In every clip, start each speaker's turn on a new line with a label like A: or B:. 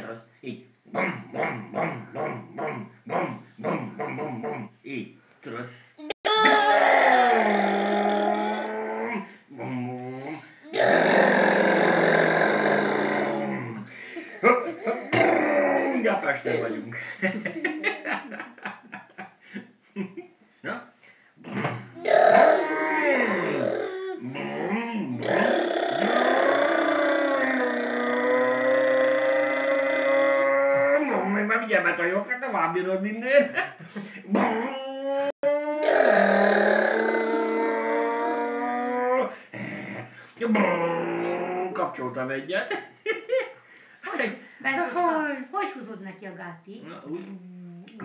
A: tudod, így. Bum, bum, bum, bum, bum, bum, bum, bum, bum, bum. Így, tudod. Mindjárt Pesten vagyunk. Na? Még már mindjárt betaljok, hát tovább bírod minden. Kapcsoltam egyet.
B: Bencoska, hogy húzod neki a gázt így?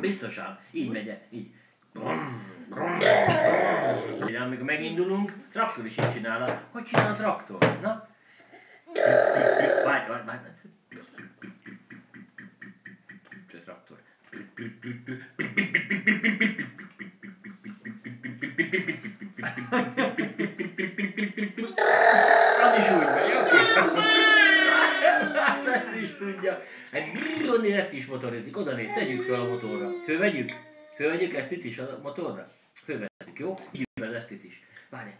A: Biztosan, így megy, így. Amikor megindulunk, traktor is így csinál. Hogy csinál a traktor? Na? Várj. Traktor. Az is úgy megy, oké? Hát ezt is tudja. Hát ezt is motorizik. Oda néz, tegyük fel a motorra. Fölvegyük ezt itt is a motorra? Fölvesszük, jó? Így fel ezt itt is. Várj.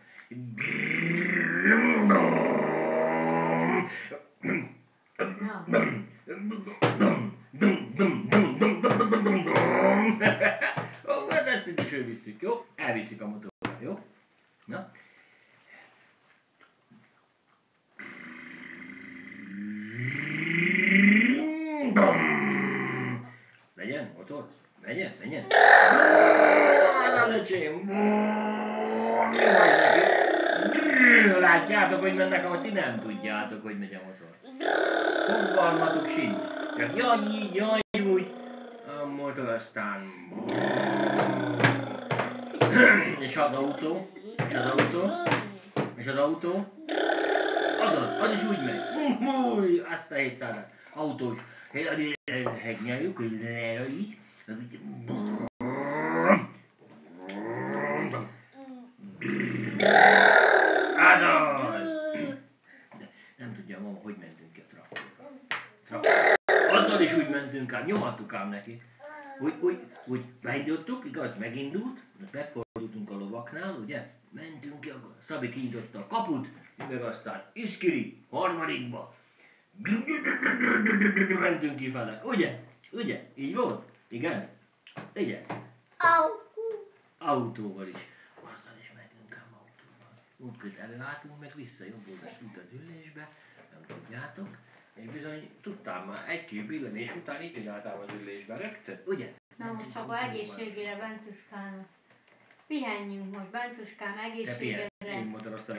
A: Hát ezt itt is fölvisszük, jó? Elvisszük a motorra, jó? Na? Legyen, motor? Legyen? Na, lecsém! Mi vagy neki? Látjátok, hogy mennek, ahogy ti nem tudjátok, hogy megy a motor. Fogalmatok sincs. Csak jaj így, jaj úgy. A motor aztán... És az autó. Az is úgy megy. Azt a 700-at. Autós. Megnyaljuk, hogy így. Nem tudja mama, hogy mentünk ki a traktorra. Azzal is úgy mentünk ám, nyomattuk ám neki. Úgy beindítottuk, igaz, megindult, megfordultunk a lovaknál, ugye? Mentünk ki, Szabi kinyitotta a kaput, meg aztán iszkiri, harmadikba. Mentünk kifele, ugye? Így volt? Igen? Igen? Autóval is. Azzal is mentünk ám autóval. Úgy előálltunk, meg vissza jobb oldalt út az ülésbe, nem tudjátok. És bizony tudtam már egy-két billenés után így csináltam az ülésben rögtön, ugye?
B: Na most akkor egészségére, Bencuskának. Pihenjünk most, Bencuskám, egészségére.
A: Én motoroztam.